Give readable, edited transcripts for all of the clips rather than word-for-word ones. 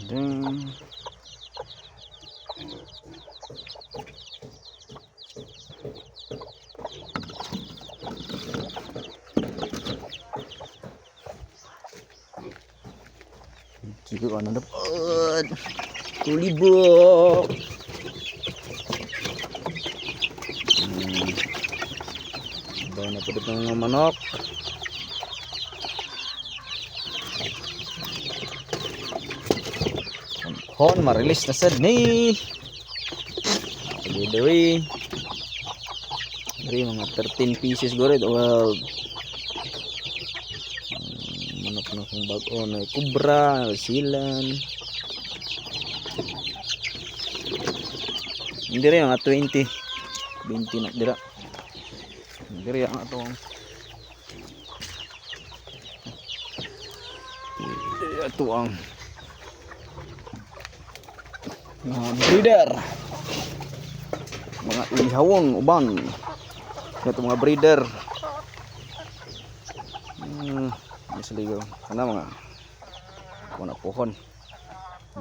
Ding. Gitu kan dapat tulibok. Bawa na po ng manok. Hon marilis na sad ni. Dari mga 13 pieces gored. Well, manok na kung bago na kubra, silan. Hindi rin mga 20 na dira. Hindi rin ang atong ito ang mga breeder, mga ihawon uban ito mga breeder. Misligo kana mga pohon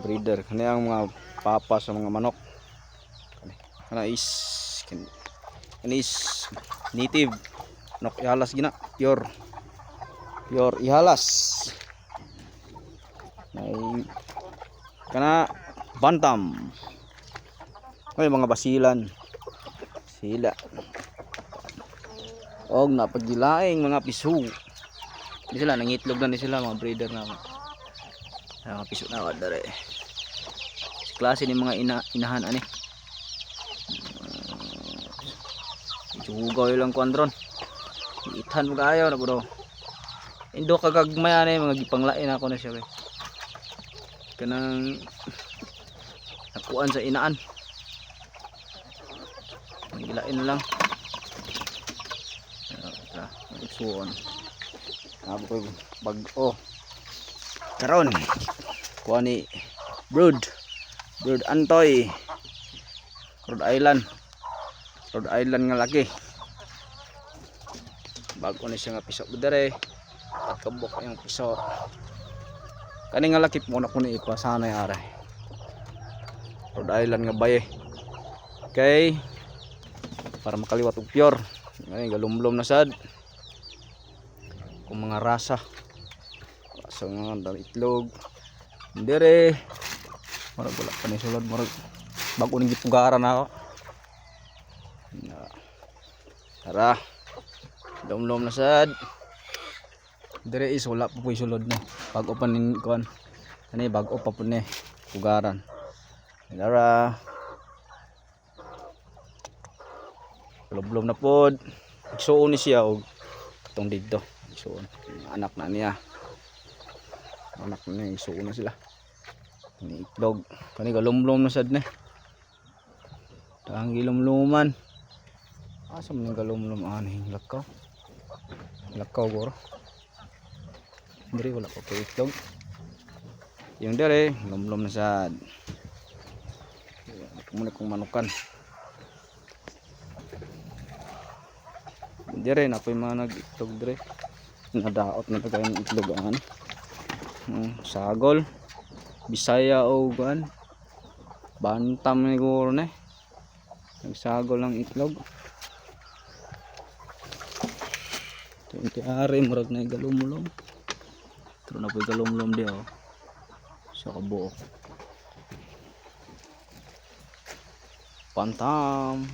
breeder kani ang mga papa sa mga manok. Kana is native nok ihalas gina, pure ihalas. Kana bantam. May mga basilan sila og napagilaing mga piso. Di sila nangitlog na ni sila mga breeder na mga piso na kadare. Klase ni mga inahan ani. Jugaw lang kuandron. Iithan mo kayo na bro. Indo kagagmay ani mga gipanglain ako na siya. Kanang nakuan sa inaan. Gilain lang. Isuon. Abo ko bag-o. Karon kuha ni Brood Antoy. Rhode Island nga laki. Bago na siya nga piso dere. At kabok yung piso. Kani nga laki mo na ko ni ipasanay aray. Rhode Island nga baye. Okay. Para makaliwat og pure. Ngayon galumlom na sad. Kung mga rasa nga itlog. Dire. Marag wala pa ni sulod, marag bago ning gipugaran ako. Tara. Lumlom na sad. Dire is wala pa puy sulod na. Bago pa ning kuan. Ani bago pa pud ni pugaran. Tara. Lumlom na pod. Igsuon ni siya og tong didto. Igsuon. Anak na niya. Anak na niya igsuon na sila. Ni itlog. Kani galumlom na sad ni. Tang gilumluman. Asa man ning galumlom ani lakaw. Lakaw goro. Dire wala pa ko itlog. Yung dire lumlom na sad. Muna kong manukan. Dire na po yung mga nag-itlog dire. Nadaot na tagay ng itlog ang sagol, Bisaya o gan bantam ni guro ne. Nagsagol ng itlog. 20 ari murag na galumlom. Pero na po galumlom di oh. Sa kabuok. Bantam.